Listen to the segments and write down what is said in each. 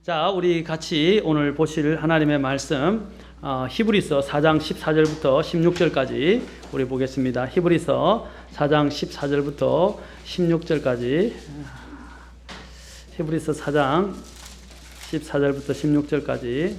자, 우리 같이 오늘 보실 하나님의 말씀 히브리서 4장 14절부터 16절까지 우리 보겠습니다. 히브리서 4장 14절부터 16절까지 히브리서 4장 14절부터 16절까지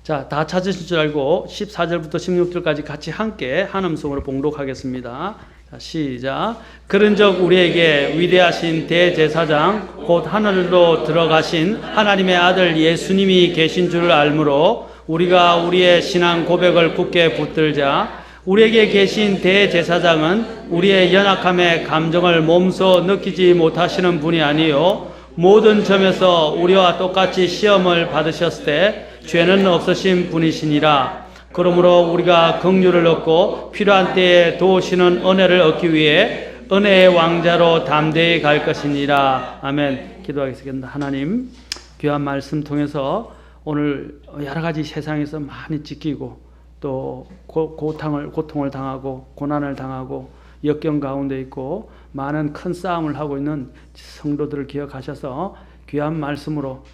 자, 다 찾으실 줄 알고 14절부터 16절까지 같이 함께 한 음성으로 봉독하겠습니다. 자, 시작. 그런즉 우리에게 위대하신 대제사장 곧 하늘로 들어가신 하나님의 아들 예수님이 계신 줄 알므로 우리가 우리의 신앙 고백을 굳게 붙들자. 우리에게 계신 대제사장은 우리의 연약함의 감정을 몸소 느끼지 못하시는 분이 아니요 모든 점에서 우리와 똑같이 시험을 받으셨을 때 죄는 없으신 분이시니라. 그러므로 우리가 긍휼을 얻고 필요한 때에 도우시는 은혜를 얻기 위해 은혜의 왕자로 담대히 갈 것이니라. 아멘. 기도하겠습니다. 하나님, 귀한 말씀 통해서 오늘 여러 가지 세상에서 많이 찢기고 또 고통을 당하고 고난을 당하고 역경 가운데 있고 많은 큰 싸움을 하고 있는 성도들을 기억하셔서 귀한 말씀으로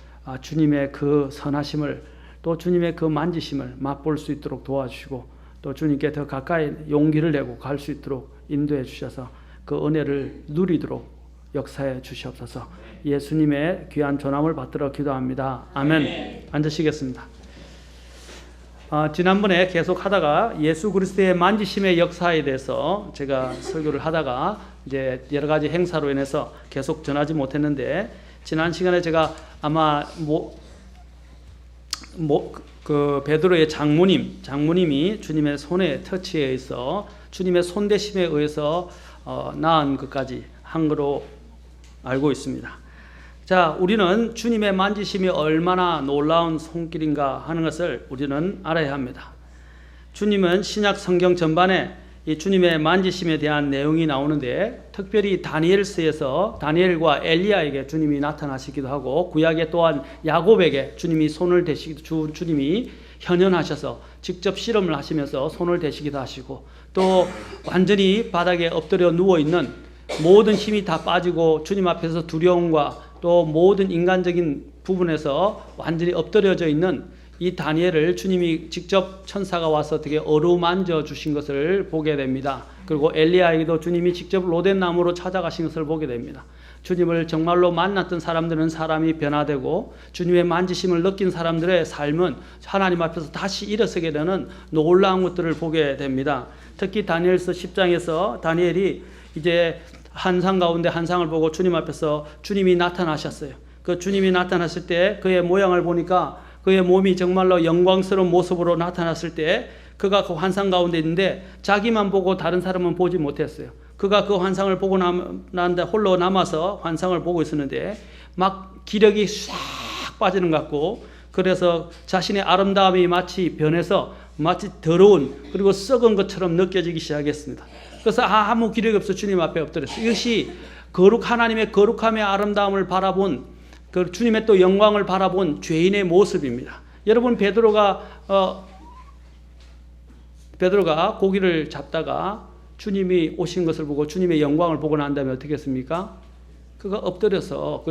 주님의 그 선하심을 또 주님의 그 만지심을 맛볼 수 있도록 도와주시고 또 주님께 더 가까이 용기를 내고 갈 수 있도록 인도해 주셔서 그 은혜를 누리도록 역사해 주시옵소서. 예수님의 귀한 전함을 받들어 기도합니다. 아멘. 앉으시겠습니다. 지난번에 계속 하다가 예수 그리스도의 만지심의 역사에 대해서 제가 설교를 하다가 이제 여러 가지 행사로 인해서 계속 전하지 못했는데 지난 시간에 제가 아마 그 베드로의 장모님이 주님의 손에 터치에 의해서 주님의 손대심에 의해서 나은 것까지 한 거로 알고 있습니다. 자, 우리는 주님의 만지심이 얼마나 놀라운 손길인가 하는 것을 우리는 알아야 합니다. 주님은 신약 성경 전반에 이 주님의 만지심에 대한 내용이 나오는데 특별히 다니엘서에서 다니엘과 엘리야에게 주님이 나타나시기도 하고 구약에 또한 야곱에게 주님이 손을 대시기도 주님이 현현하셔서 직접 실험을 하시면서 손을 대시기도 하시고 또 완전히 바닥에 엎드려 누워있는 모든 힘이 다 빠지고 주님 앞에서 두려움과 또 모든 인간적인 부분에서 완전히 엎드려져 있는 이 다니엘을 주님이 직접 천사가 와서 어떻게 어루만져 주신 것을 보게 됩니다. 그리고 엘리야에게도 주님이 직접 로덴나무로 찾아가신 것을 보게 됩니다. 주님을 정말로 만났던 사람들은 사람이 변화되고 주님의 만지심을 느낀 사람들의 삶은 하나님 앞에서 다시 일어서게 되는 놀라운 것들을 보게 됩니다. 특히 다니엘서 10장에서 다니엘이 이제 환상 가운데 환상을 보고 주님 앞에서 주님이 나타나셨어요. 그 주님이 나타났을 때 그의 모양을 보니까 그의 몸이 정말로 영광스러운 모습으로 나타났을 때 그가 그 환상 가운데 있는데 자기만 보고 다른 사람은 보지 못했어요. 그가 그 환상을 보고 난데 홀로 남아서 환상을 보고 있었는데 막 기력이 싹 빠지는 것 같고 그래서 자신의 아름다움이 마치 변해서 마치 더러운 그리고 썩은 것처럼 느껴지기 시작했습니다. 그래서 아무 기력이 없어 주님 앞에 엎드렸어요. 이것이 하나님의 거룩함의 아름다움을 바라본 그 주님의 또 영광을 바라본 죄인의 모습입니다. 여러분 베드로가 고기를 잡다가 주님이 오신 것을 보고 주님의 영광을 보고 난 다음에 어떻게 했습니까? 그가 엎드려서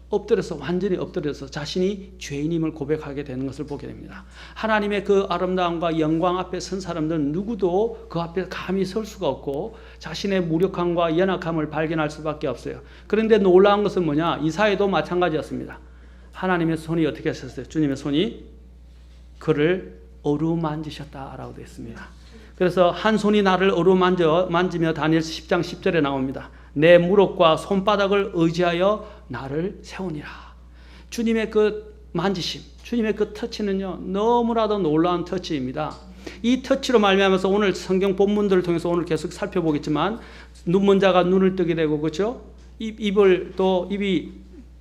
엎드려서 완전히 엎드려서 자신이 죄인임을 고백하게 되는 것을 보게 됩니다. 하나님의 그 아름다움과 영광 앞에 선 사람들은 누구도 그 앞에 감히 설 수가 없고 자신의 무력함과 연약함을 발견할 수밖에 없어요. 그런데 놀라운 것은 뭐냐? 이사야도 마찬가지였습니다. 하나님의 손이 어떻게 하셨어요? 주님의 손이 그를 어루만지셨다라고 되어 있습니다. 그래서 한 손이 나를 어루만지며 다니엘서 10장 10절에 나옵니다. 내 무릎과 손바닥을 의지하여 나를 세우니라. 주님의 그 만지심, 주님의 그 터치는요 너무나도 놀라운 터치입니다. 이 터치로 말미암아서 오늘 성경 본문들을 통해서 오늘 계속 살펴보겠지만 눈먼 자가 눈을 뜨게 되고 그렇죠? 입이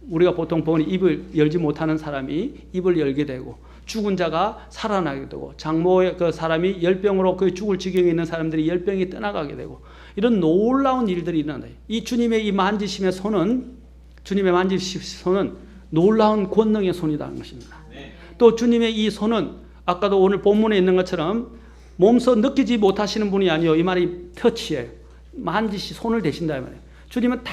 우리가 보통 보니 입을 열지 못하는 사람이 입을 열게 되고 죽은 자가 살아나게 되고 장모의 그 사람이 열병으로 거의 죽을 지경에 있는 사람들이 열병이 떠나가게 되고 이런 놀라운 일들이 일어나요. 이 주님의 이 만지심의 손은 주님의 만지심의 손은 놀라운 권능의 손이라는 것입니다. 또 주님의 이 손은 아까도 오늘 본문에 있는 것처럼 몸소 느끼지 못하시는 분이 아니요 이 말이 터치예요. 만지시 손을 대신다 이 말이에요. 주님은 다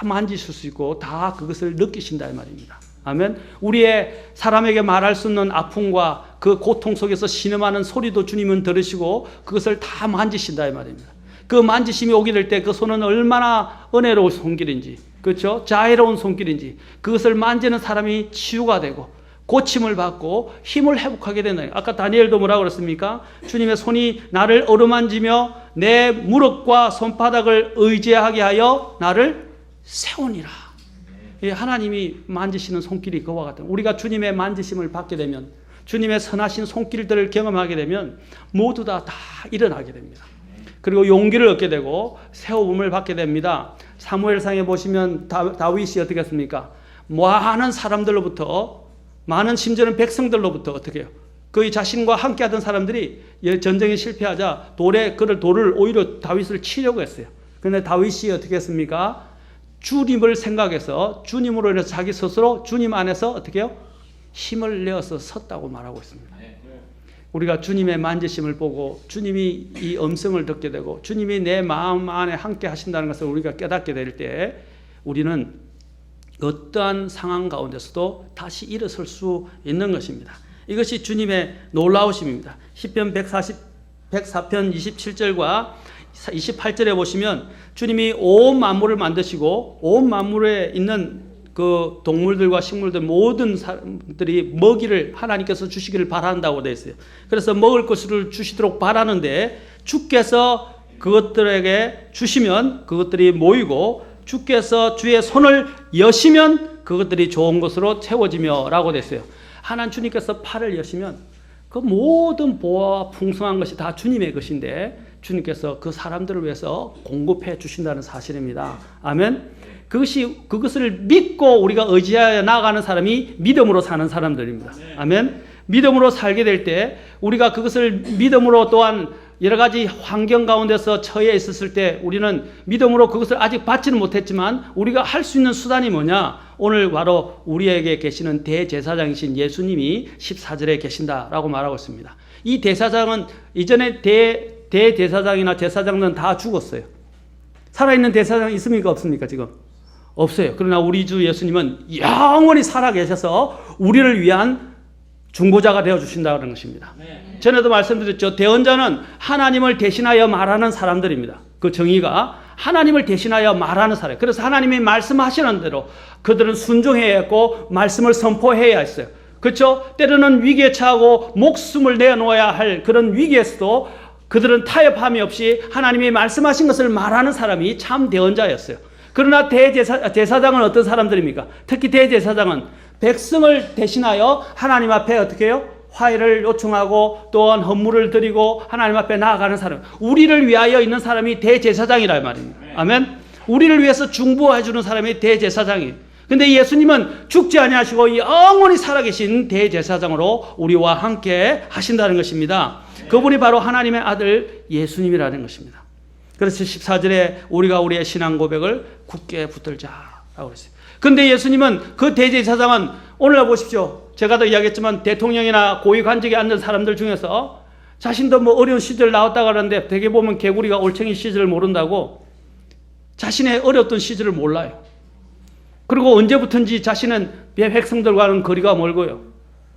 만지실 수 있고 다 그것을 느끼신다 이 말입니다. 아멘. 우리의 사람에게 말할 수 없는 아픔과 그 고통 속에서 신음하는 소리도 주님은 들으시고 그것을 다 만지신다 이 말입니다. 그 만지심이 오게 될 때 그 손은 얼마나 은혜로운 손길인지, 그렇죠? 자애로운 손길인지 그것을 만지는 사람이 치유가 되고 고침을 받고 힘을 회복하게 된다. 아까 다니엘도 뭐라고 그랬습니까? 주님의 손이 나를 어루만지며 내 무릎과 손바닥을 의지하게 하여 나를 세우니라. 하나님이 만지시는 손길이 그와 같다. 우리가 주님의 만지심을 받게 되면 주님의 선하신 손길들을 경험하게 되면 모두 다 일어나게 됩니다. 그리고 용기를 얻게 되고 세움을 받게 됩니다. 사무엘상에 보시면 다윗이 어떻게 했습니까? 많은 사람들로부터 많은 심지어는 백성들로부터 어떻게 해요? 그의 자신과 함께하던 사람들이 전쟁에 실패하자 돌을 오히려 다윗을 치려고 했어요. 그런데 다윗이 어떻게 했습니까? 주님을 생각해서 주님으로 인해서 자기 스스로 주님 안에서 어떻게 해요? 힘을 내어서 섰다고 말하고 있습니다. 우리가 주님의 만지심을 보고 주님이 이 음성을 듣게 되고 주님이 내 마음 안에 함께 하신다는 것을 우리가 깨닫게 될 때 우리는 어떠한 상황 가운데서도 다시 일어설 수 있는 것입니다. 이것이 주님의 놀라우심입니다. 시편 104편 27절과 28절에 보시면 주님이 온 만물을 만드시고 온 만물에 있는 그 동물들과 식물들 모든 사람들이 먹이를 하나님께서 주시기를 바란다고 되어 있어요. 그래서 먹을 것을 주시도록 바라는데 주께서 그것들에게 주시면 그것들이 모이고 주께서 주의 손을 여시면 그것들이 좋은 것으로 채워지며 라고 되어 있어요. 하나님 주님께서 팔을 여시면 그 모든 보화와 풍성한 것이 다 주님의 것인데 주님께서 그 사람들을 위해서 공급해 주신다는 사실입니다. 아멘. 그것을 믿고 우리가 의지하여 나아가는 사람이 믿음으로 사는 사람들입니다. 아멘. 믿음으로 살게 될 때 우리가 그것을 믿음으로 또한 여러 가지 환경 가운데서 처해 있었을 때 우리는 믿음으로 그것을 아직 받지는 못했지만 우리가 할 수 있는 수단이 뭐냐? 오늘 바로 우리에게 계시는 대제사장이신 예수님이 14절에 계신다라고 말하고 있습니다. 이 대사장은 이전에 대제사장이나 제사장은 다 죽었어요. 살아있는 대사장이 있습니까? 없습니까? 지금? 없어요. 그러나 우리 주 예수님은 영원히 살아계셔서 우리를 위한 중보자가 되어주신다는 것입니다. 전에도 말씀드렸죠. 대언자는 하나님을 대신하여 말하는 사람들입니다. 그 정의가 하나님을 대신하여 말하는 사람. 그래서 하나님이 말씀하시는 대로 그들은 순종해야 했고 말씀을 선포해야 했어요. 그렇죠? 때로는 위기에 처하고 목숨을 내놓아야 할 그런 위기에서도 그들은 타협함이 없이 하나님이 말씀하신 것을 말하는 사람이 참 대언자였어요. 그러나 대제사장은 어떤 사람들입니까? 특히 대제사장은 백성을 대신하여 하나님 앞에 어떻게 해요? 화해를 요청하고 또한 헌물을 드리고 하나님 앞에 나아가는 사람. 우리를 위하여 있는 사람이 대제사장이라 말입니다. 아멘. 우리를 위해서 중보해 주는 사람이 대제사장이에요. 근데 예수님은 죽지 아니하시고 영원히 살아계신 대제사장으로 우리와 함께 하신다는 것입니다. 그분이 바로 하나님의 아들 예수님이라는 것입니다. 그래서 14절에 우리가 우리의 신앙 고백을 굳게 붙들자라고 했어요. 근데 예수님은 그 대제사장은 오늘날 보십시오. 제가 더 이야기했지만 대통령이나 고위 관직에 앉은 사람들 중에서 자신도 뭐 어려운 시절 나왔다 그러는데 되게 보면 개구리가 올챙이 시절을 모른다고 자신의 어려웠던 시절을 몰라요. 그리고 언제부턴지 자신은 백성들과는 거리가 멀고요.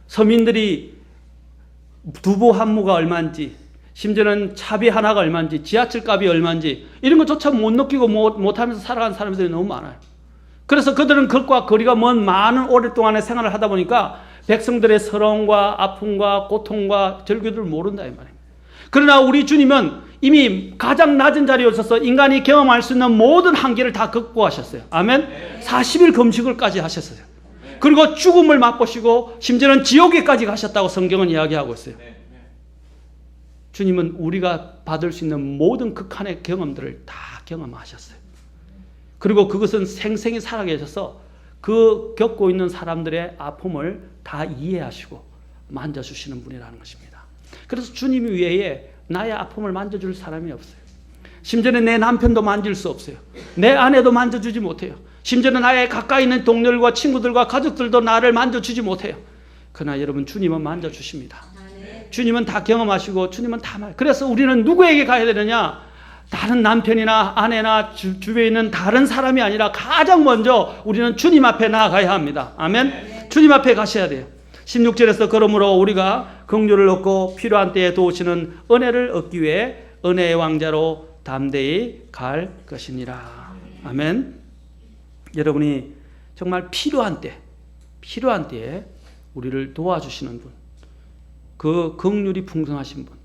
서민들이 두부 한 무가 얼마인지 심지어는 차비 하나가 얼마인지 지하철 값이 얼마인지 이런 것조차 못 느끼고 못하면서 살아가는 사람들이 너무 많아요. 그래서 그들은 그것과 거리가 먼 많은 오랫동안의 생활을 하다 보니까 백성들의 서러움과 아픔과 고통과 절규를 모른다 이 말입니다. 그러나 우리 주님은 이미 가장 낮은 자리에 오셔서 인간이 경험할 수 있는 모든 한계를 다 극복하셨어요. 아멘. 40일 금식을까지 하셨어요. 그리고 죽음을 맛보시고 심지어는 지옥에까지 가셨다고 성경은 이야기하고 있어요. 주님은 우리가 받을 수 있는 모든 극한의 경험들을 다 경험하셨어요. 그리고 그것은 생생히 살아계셔서 그 겪고 있는 사람들의 아픔을 다 이해하시고 만져주시는 분이라는 것입니다. 그래서 주님 외에 나의 아픔을 만져줄 사람이 없어요. 심지어는 내 남편도 만질 수 없어요. 내 아내도 만져주지 못해요. 심지어는 나의 가까이 있는 동료들과 친구들과 가족들도 나를 만져주지 못해요. 그러나 여러분, 주님은 만져주십니다. 주님은 다 경험하시고 주님은 다 그래서 우리는 누구에게 가야 되느냐? 다른 남편이나 아내나 주변에 있는 다른 사람이 아니라 가장 먼저 우리는 주님 앞에 나아가야 합니다. 아멘. 주님 앞에 가셔야 돼요. 16절에서 그러므로 우리가 긍휼을 얻고 필요한 때에 도우시는 은혜를 얻기 위해 은혜의 왕자로 담대히 갈 것이니라. 아멘. 여러분이 정말 필요한 때에 우리를 도와주시는 분, 그 긍휼이 풍성하신 분,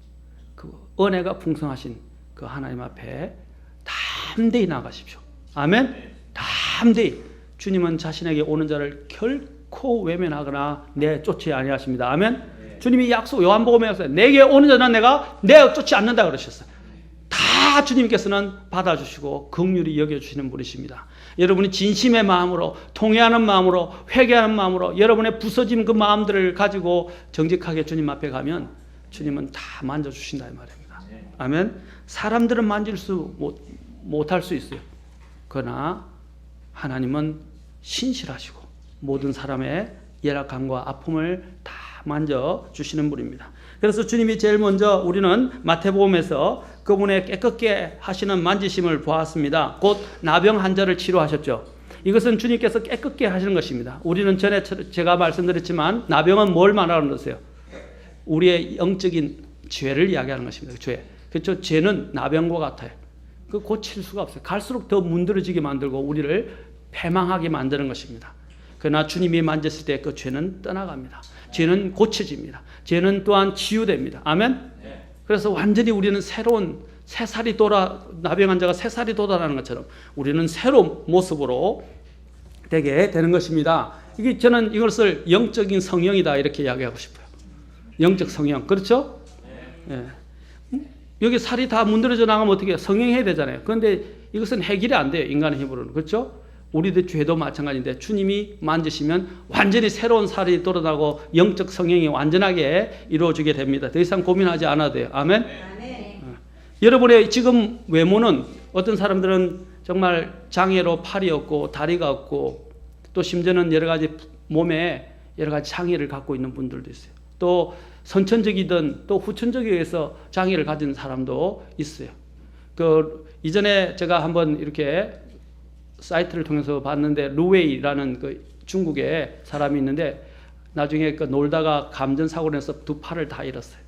그 은혜가 풍성하신 그 하나님 앞에 담대히 나가십시오. 아멘. 담대히. 주님은 자신에게 오는 자를 결코 외면하거나 내쫓지 아니하십니다. 아멘. 주님이 약속, 요한복음에 약속해 내게 오는 자는 내가 내쫓지 않는다 그러셨어요. 다 주님께서는 받아주시고 긍휼히 여겨주시는 분이십니다. 여러분이 진심의 마음으로, 통회하는 마음으로, 회개하는 마음으로 여러분의 부서진 그 마음들을 가지고 정직하게 주님 앞에 가면 주님은 다 만져주신다 이 말입니다. 아멘. 사람들은 만질 못할 수 있어요. 그러나 하나님은 신실하시고 모든 사람의 열악함과 아픔을 다 만져주시는 분입니다. 그래서 주님이 제일 먼저 우리는 마태복음에서 그분의 깨끗게 하시는 만지심을 보았습니다. 곧 나병 환자를 치료하셨죠. 이것은 주님께서 깨끗게 하시는 것입니다. 우리는 전에 제가 말씀드렸지만 나병은 뭘 말하는 것이에요? 우리의 영적인 죄를 이야기하는 것입니다. 죄. 그렇죠? 죄는 나병과 같아요. 그 고칠 수가 없어요. 갈수록 더 문드러지게 만들고 우리를 패망하게 만드는 것입니다. 그러나 주님이 만졌을 때 그 죄는 떠나갑니다. 죄는 고쳐집니다. 죄는 또한 치유됩니다. 아멘? 그래서 완전히 우리는 새로운 새살이 나병 환자가 새살이 돋아나는 것처럼 우리는 새로운 모습으로 되게 되는 것입니다. 저는 이것을 영적인 성령이다 이렇게 이야기하고 싶어요. 영적 성령. 그렇죠? 예. 여기 살이 다 문드러져 나가면 어떻게 해요? 성령해야 되잖아요. 그런데 이것은 해결이 안 돼요. 인간의 힘으로는. 그렇죠? 우리들 죄도 마찬가지인데 주님이 만지시면 완전히 새로운 살이 돋아나고 영적 성령이 완전하게 이루어지게 됩니다. 더 이상 고민하지 않아도 돼요. 아멘? 여러분의 지금 외모는 어떤 사람들은 정말 장애로 팔이 없고 다리가 없고 또 심지어는 여러 가지 몸에 여러 가지 장애를 갖고 있는 분들도 있어요. 또 선천적이든 또 후천적에 의해서 장애를 가진 사람도 있어요. 이전에 제가 한번 이렇게 사이트를 통해서 봤는데 루웨이라는 그 중국에 사람이 있는데 나중에 놀다가 감전사고를 해서 두 팔을 다 잃었어요.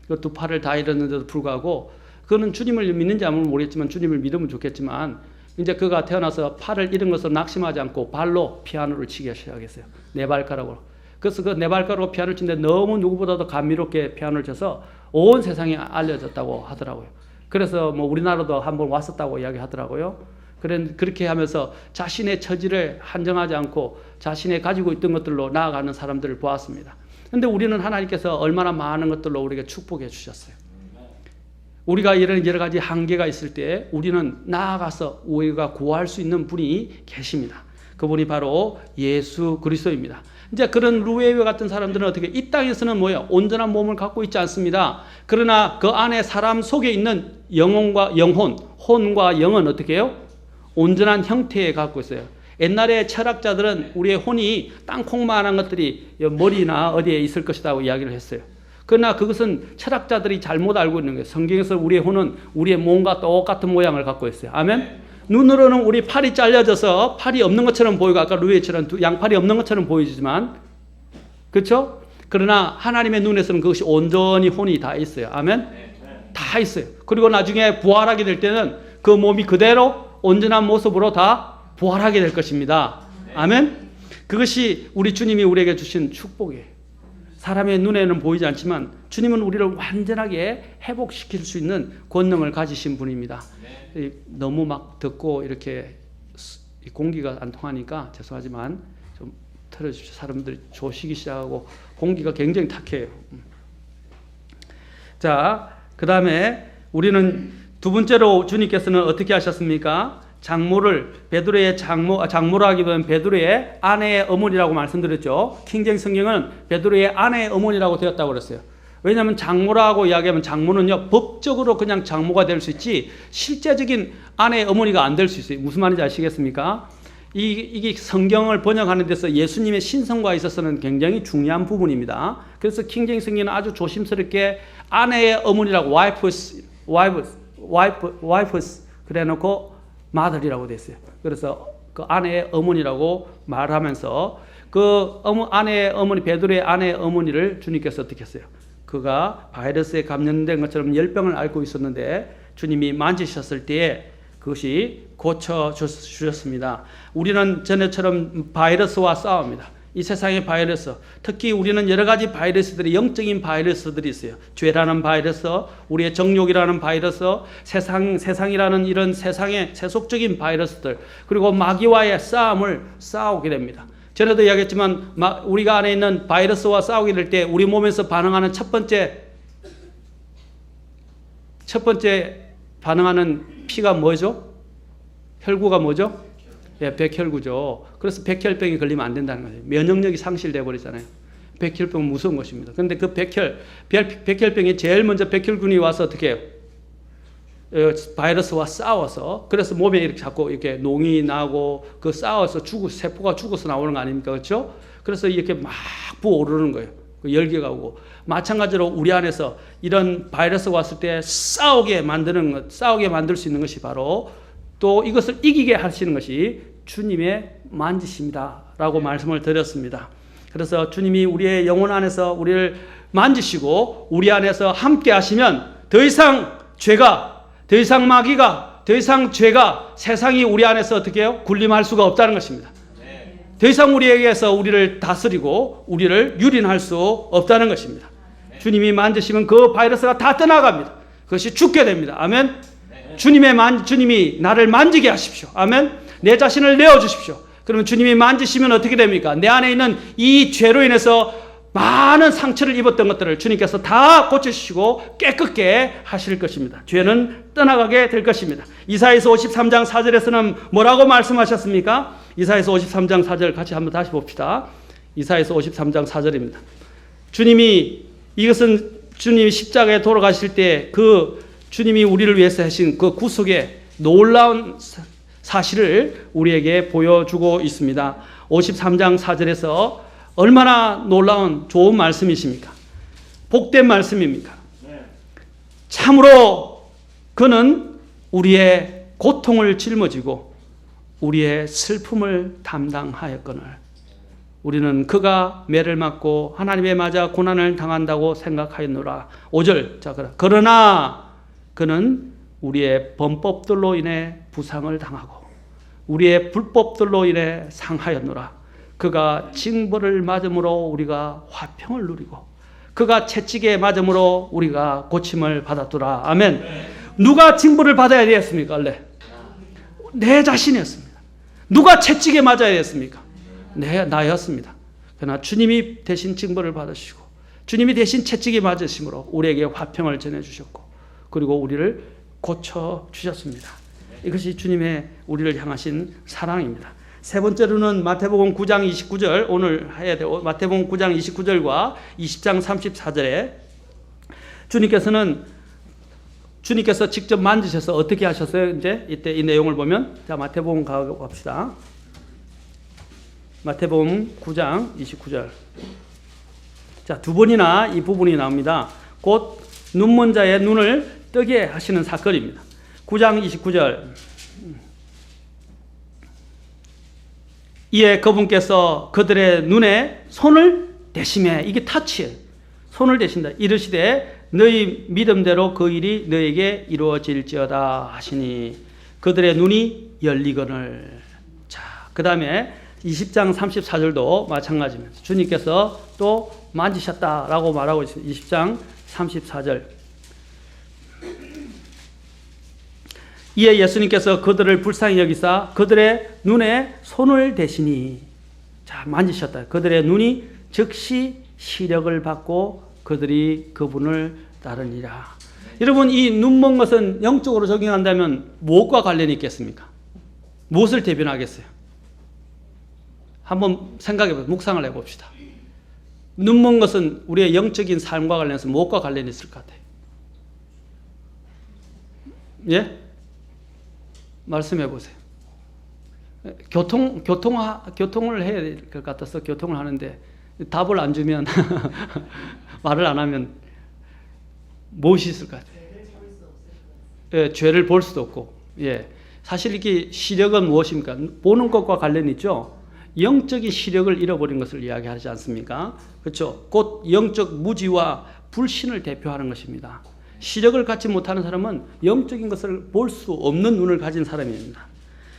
그 두 팔을 다 잃었는데도 불구하고 그는 주님을 믿는지 아무는 모르겠지만 주님을 믿으면 좋겠지만 이제 그가 태어나서 팔을 잃은 것을 낙심하지 않고 발로 피아노를 치기 시작했어요. 네 발가락으로. 그래서 그 네 발가락으로 피아노를 치는데 너무 누구보다도 감미롭게 피아노를 쳐서 온 세상에 알려졌다고 하더라고요. 그래서 우리나라도 한번 왔었다고 이야기하더라고요. 그렇게 하면서 자신의 처지를 한정하지 않고 자신의 가지고 있던 것들로 나아가는 사람들을 보았습니다. 그런데 우리는 하나님께서 얼마나 많은 것들로 우리에게 축복해 주셨어요. 우리가 이런 여러 가지 한계가 있을 때 우리는 나아가서 우리가 구할 수 있는 분이 계십니다. 그분이 바로 예수 그리스도입니다. 이제 그런 루웨이와 같은 사람들은 어떻게 이 땅에서는 뭐예요? 온전한 몸을 갖고 있지 않습니다. 그러나 그 안에 사람 속에 있는 영혼과 영혼, 혼과 영은 어떻게 해요? 온전한 형태에 갖고 있어요. 옛날에 철학자들은 우리의 혼이 땅콩만한 것들이 머리나 어디에 있을 것이라고 이야기를 했어요. 그러나 그것은 철학자들이 잘못 알고 있는 거예요. 성경에서 우리의 혼은 우리의 몸과 똑같은 모양을 갖고 있어요. 아멘? 눈으로는 우리 팔이 잘려져서 팔이 없는 것처럼 보이고 아까 루이처럼 양팔이 없는 것처럼 보이지만 그렇죠? 그러나 하나님의 눈에서는 그것이 온전히 혼이 다 있어요. 아멘? 다 있어요. 그리고 나중에 부활하게 될 때는 그 몸이 그대로 온전한 모습으로 다 부활하게 될 것입니다. 아멘? 그것이 우리 주님이 우리에게 주신 축복이에요. 사람의 눈에는 보이지 않지만 주님은 우리를 완전하게 회복시킬 수 있는 권능을 가지신 분입니다. 너무 막 듣고 이렇게 공기가 안 통하니까 죄송하지만 좀 틀어주십시오. 사람들이 조시기 시작하고 공기가 굉장히 탁해요. 자, 그 다음에 우리는 두 번째로 주님께서는 어떻게 하셨습니까? 장모를 베드로의 장모라기보다는 베드로의 아내의 어머니라고 말씀드렸죠. 킹제임 성경은 베드로의 아내의 어머니라고 되었다고 그랬어요. 왜냐하면 장모라고 이야기하면 장모는요 법적으로 그냥 장모가 될 수 있지 실제적인 아내의 어머니가 안 될 수 있어요. 무슨 말인지 아시겠습니까? 이게 성경을 번역하는 데서 예수님의 신성과에 있어서는 굉장히 중요한 부분입니다. 그래서 킹제임 성경은 아주 조심스럽게 아내의 어머니라고 wives 그래놓고 mother이라고 돼 있어요. 그래서 그 아내의 어머니라고 말하면서 그 아내의 어머니 베드로의 아내의 어머니를 주님께서 어떻게 했어요? 그가 바이러스에 감염된 것처럼 열병을 앓고 있었는데 주님이 만지셨을 때에 그것이 고쳐주셨습니다. 우리는 전에처럼 바이러스와 싸웁니다. 이 세상의 바이러스, 특히 우리는 여러 가지 바이러스들이 영적인 바이러스들이 있어요. 죄라는 바이러스, 우리의 정욕이라는 바이러스, 세상이라는 이런 세상의 세속적인 바이러스들, 그리고 마귀와의 싸움을 싸우게 됩니다. 전에도 이야기했지만 우리가 안에 있는 바이러스와 싸우게 될 때 우리 몸에서 반응하는 첫 번째 반응하는 피가 뭐죠? 혈구가 뭐죠? 예, 백혈구죠. 그래서 백혈병이 걸리면 안 된다는 거예요. 면역력이 상실돼 버리잖아요. 백혈병은 무서운 것입니다. 그런데 그 백혈병이 제일 먼저 백혈균이 와서 어떻게 해요? 바이러스와 싸워서 그래서 몸에 이렇게 자꾸 이렇게 농이 나고 그 싸워서 세포가 죽어서 나오는 거 아닙니까? 그렇죠? 그래서 이렇게 막 부어오르는 거예요. 그 열기가 오고 마찬가지로 우리 안에서 이런 바이러스가 왔을 때 싸우게 만들 수 있는 것이 바로 또 이것을 이기게 하시는 것이 주님의 만지심이다라고 말씀을 드렸습니다. 그래서 주님이 우리의 영혼 안에서 우리를 만지시고 우리 안에서 함께 하시면 더 이상 마귀가, 더 이상 죄가 세상이 우리 안에서 어떻게 해요? 군림할 수가 없다는 것입니다. 더 이상 우리에게서 우리를 다스리고 우리를 유린할 수 없다는 것입니다. 주님이 만지시면 그 바이러스가 다 떠나갑니다. 그것이 죽게 됩니다. 아멘. 주님이 나를 만지게 하십시오. 아멘. 내 자신을 내어주십시오. 그러면 주님이 만지시면 어떻게 됩니까? 내 안에 있는 이 죄로 인해서 많은 상처를 입었던 것들을 주님께서 다 고쳐주시고 깨끗게 하실 것입니다. 죄는 떠나가게 될 것입니다. 이사야서 53장 4절에서는 뭐라고 말씀하셨습니까? 이사야서 53장 4절 같이 한번 다시 봅시다. 이사야서 53장 4절입니다. 주님이 십자가에 돌아가실 때 그 주님이 우리를 위해서 하신 그 구속의 놀라운 사실을 우리에게 보여주고 있습니다. 53장 4절에서 얼마나 놀라운 좋은 말씀이십니까? 복된 말씀입니까? 참으로 그는 우리의 고통을 짊어지고 우리의 슬픔을 담당하였거늘 우리는 그가 매를 맞고 하나님에 맞아 고난을 당한다고 생각하였노라. 5절. 자, 그러나 그는 우리의 범법들로 인해 부상을 당하고 우리의 불법들로 인해 상하였노라. 그가 징벌을 맞음으로 우리가 화평을 누리고 그가 채찍에 맞음으로 우리가 고침을 받았더라. 아멘. 누가 징벌을 받아야 되었습니까? 내 자신이었습니다. 누가 채찍에 맞아야 됐습니까? 나였습니다. 그러나 주님이 대신 징벌을 받으시고 주님이 대신 채찍에 맞으심으로 우리에게 화평을 전해주셨고 그리고 우리를 고쳐주셨습니다. 이것이 주님의 우리를 향하신 사랑입니다. 세 번째로는 마태복음 9장 29절 오늘 해야 되고 마태복음 9장 29절과 20장 34절에 주님께서 직접 만지셔서 어떻게 하셨어요? 이제 이때 이 내용을 보면 자 마태복음 가봅시다. 마태복음 9장 29절. 자, 두 번이나 이 부분이 나옵니다. 곧 눈먼 자의 눈을 뜨게 하시는 사건입니다. 9장 29절. 이에 그분께서 그들의 눈에 손을 대시매 이게 터치예요. 손을 대신다. 이르시되 너희 믿음대로 그 일이 너에게 이루어질지어다 하시니 그들의 눈이 열리거늘. 자, 그 다음에 20장 34절도 마찬가지입니다. 주님께서 또 만지셨다라고 말하고 있습니다. 20장 34절. 이에 예수님께서 그들을 불쌍히 여기사 그들의 눈에 손을 대시니 자 만지셨다. 그들의 눈이 즉시 시력을 받고 그들이 그분을 따르니라. 여러분 이 눈먼 것은 영적으로 적용한다면 무엇과 관련이 있겠습니까? 무엇을 대변하겠어요? 한번 생각해보세요. 묵상을 해봅시다. 눈먼 것은 우리의 영적인 삶과 관련해서 무엇과 관련이 있을 것 같아요? 예? 말씀해 보세요. 교통을 해야 될 것 같아서 교통을 하는데 답을 안 주면 말을 안 하면 무엇이 있을 것 같아요? 예, 죄를 볼 수도 없고, 예. 사실 이게 시력은 무엇입니까? 보는 것과 관련이 있죠. 영적인 시력을 잃어버린 것을 이야기하지 않습니까? 그렇죠. 곧 영적 무지와 불신을 대표하는 것입니다. 시력을 갖지 못하는 사람은 영적인 것을 볼 수 없는 눈을 가진 사람입니다.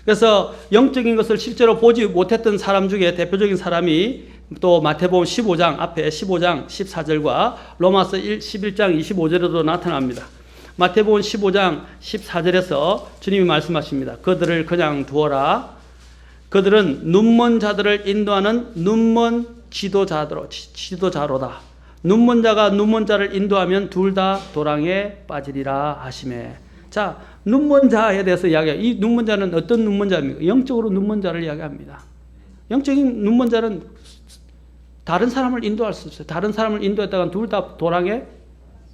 그래서 영적인 것을 실제로 보지 못했던 사람 중에 대표적인 사람이 또 마태복음 15장 앞에 15장 14절과 로마서 11장 25절에도 나타납니다. 마태복음 15장 14절에서 주님이 말씀하십니다. 그들을 그냥 두어라. 그들은 눈먼 자들을 인도하는 눈먼 지도자로다. 눈먼 자가 눈먼 자를 인도하면 둘 다 도랑에 빠지리라 하시매. 자, 눈먼 자에 대해서 이야기해요. 이 눈먼 자는 어떤 눈먼 자입니까? 영적으로 눈먼 자를 이야기합니다. 영적인 눈먼 자는 다른 사람을 인도할 수 없어요. 다른 사람을 인도했다가 둘 다 도랑에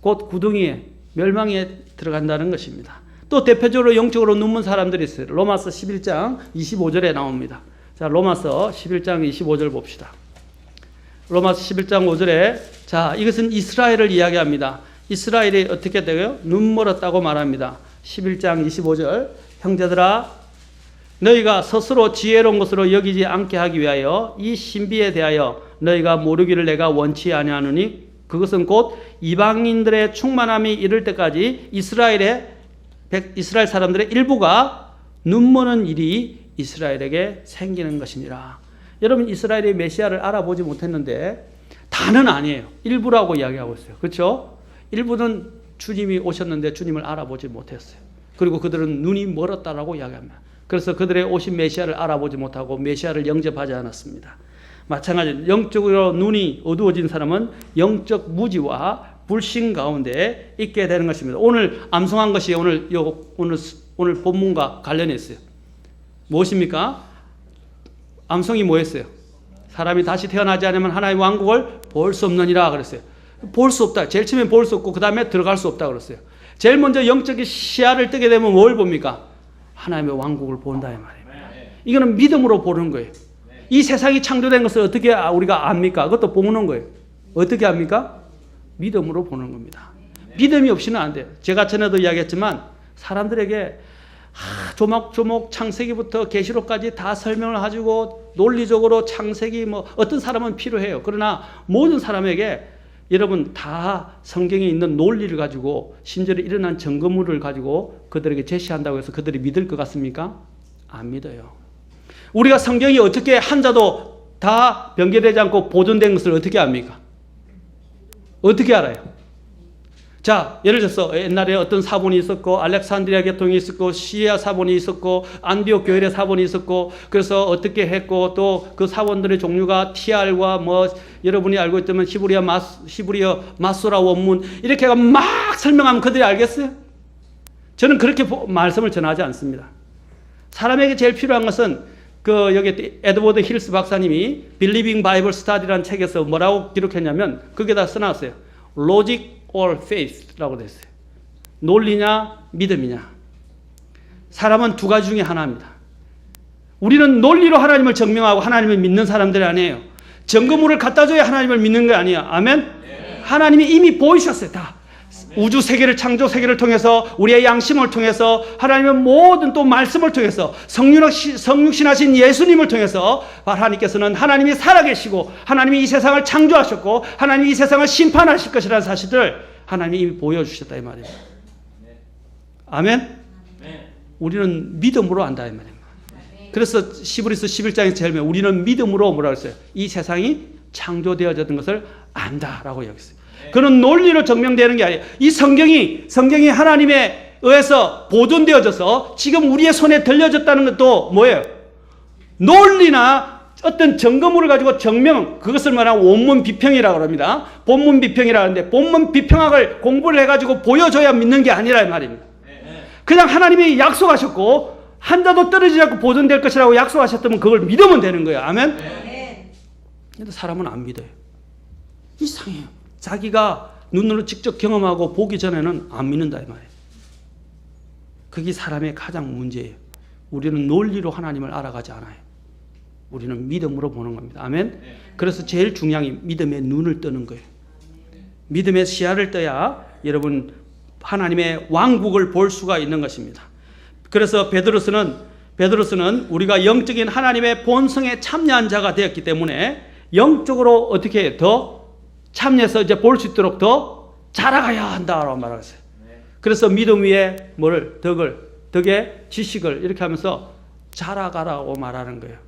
곧 구덩이에 멸망에 들어간다는 것입니다. 또 대표적으로 영적으로 눈먼 사람들이 있어요. 로마서 11장 25절에 나옵니다. 자, 로마서 11장 25절 봅시다. 로마서 11장 5절에 자, 이것은 이스라엘을 이야기합니다. 이스라엘이 어떻게 되고요? 눈멀었다고 말합니다. 11장 25절 형제들아 너희가 스스로 지혜로운 것으로 여기지 않게 하기 위하여 이 신비에 대하여 너희가 모르기를 내가 원치 아니하노니 그것은 곧 이방인들의 충만함이 이를 때까지 이스라엘 사람들의 일부가 눈머는 일이 이스라엘에게 생기는 것이니라. 여러분 이스라엘이 메시아를 알아보지 못했는데 다는 아니에요. 일부라고 이야기하고 있어요. 그렇죠? 일부는 주님이 오셨는데 주님을 알아보지 못했어요. 그리고 그들은 눈이 멀었다라고 이야기합니다. 그래서 그들의 오신 메시아를 알아보지 못하고 메시아를 영접하지 않았습니다. 마찬가지로 영적으로 눈이 어두워진 사람은 영적 무지와 불신 가운데 있게 되는 것입니다. 오늘 암송한 것이 오늘 본문과 관련이 있어요. 무엇입니까? 암송이 뭐였어요? 사람이 다시 태어나지 않으면 하나님의 왕국을 볼 수 없느니라 그랬어요. 볼 수 없다. 제일 처음에 볼 수 없고 그 다음에 들어갈 수 없다 그랬어요. 제일 먼저 영적인 시야를 뜨게 되면 뭘 봅니까? 하나님의 왕국을 본다 이 말이에요. 이거는 믿음으로 보는 거예요. 이 세상이 창조된 것을 어떻게 우리가 압니까? 그것도 보는 거예요. 어떻게 압니까? 믿음으로 보는 겁니다. 믿음이 없이는 안 돼요. 제가 전에도 이야기했지만 사람들에게 조목조목 창세기부터 계시록까지 다 설명을 가지고 논리적으로 창세기 어떤 사람은 필요해요. 그러나 모든 사람에게 여러분 다 성경에 있는 논리를 가지고 심지어 일어난 증거물을 가지고 그들에게 제시한다고 해서 그들이 믿을 것 같습니까? 안 믿어요. 우리가 성경이 어떻게 한자도 다 변개되지 않고 보존된 것을 어떻게 압니까? 어떻게 알아요? 자, 예를 들어서 옛날에 어떤 사본이 있었고 알렉산드리아 계통이 있었고 시리아 사본이 있었고 안디옥 교회의 사본이 있었고 그래서 어떻게 했고 또 그 사본들의 종류가 TR과 여러분이 알고 있다면 히브리어 마소라 원문 이렇게 막 설명하면 그들이 알겠어요? 저는 그렇게 말씀을 전하지 않습니다. 사람에게 제일 필요한 것은 여기 에드워드 힐스 박사님이 Believing Bible Study라는 책에서 뭐라고 기록했냐면 거기에다 써놨어요. Logic or Faith라고 됐어요. 논리냐 믿음이냐. 사람은 두 가지 중에 하나입니다. 우리는 논리로 하나님을 증명하고 하나님을 믿는 사람들이 아니에요. 증거물을 갖다 줘야 하나님을 믿는 거 아니에요. 아멘? 네. 하나님이 이미 보이셨어요. 다. 우주 세계를 창조 세계를 통해서 우리의 양심을 통해서 하나님의 모든 또 말씀을 통해서 성육신하신 예수님을 통해서 하나님께서는 하나님이 살아계시고 하나님이 이 세상을 창조하셨고 하나님이 이 세상을 심판하실 것이라는 사실을 하나님이 이미 보여주셨다 이 말이에요. 아멘? 우리는 믿음으로 안다 이 말입니다. 그래서 히브리서 11장에서 제일 우리는 믿음으로 뭐라고 했어요? 이 세상이 창조되어졌던 것을 안다라고 여겼어요. 그는 논리로 증명되는 게 아니에요. 이 성경이 하나님에 의해서 보존되어져서 지금 우리의 손에 들려졌다는 것도 뭐예요? 논리나 어떤 증거물을 가지고 그것을 말하는 원문 비평이라고 합니다. 본문 비평이라고 하는데 본문 비평학을 공부를 해가지고 보여줘야 믿는 게 아니라 이 말입니다. 그냥 하나님이 약속하셨고 한 자도 떨어지지 않고 보존될 것이라고 약속하셨다면 그걸 믿으면 되는 거예요. 아멘? 근데 사람은 안 믿어요. 이상해요. 자기가 눈으로 직접 경험하고 보기 전에는 안 믿는다 이 말이에요. 그게 사람의 가장 문제예요. 우리는 논리로 하나님을 알아가지 않아요. 우리는 믿음으로 보는 겁니다. 아멘? 그래서 제일 중요한 게 믿음의 눈을 뜨는 거예요. 믿음의 시야를 떠야 여러분 하나님의 왕국을 볼 수가 있는 것입니다. 그래서 베드로스는 우리가 영적인 하나님의 본성에 참여한 자가 되었기 때문에 영적으로 어떻게 더 참여해서 이제 볼 수 있도록 더 자라가야 한다라고 말했어요. 그래서 믿음 위에 뭐를 덕의 지식을 이렇게 하면서 자라가라고 말하는 거예요.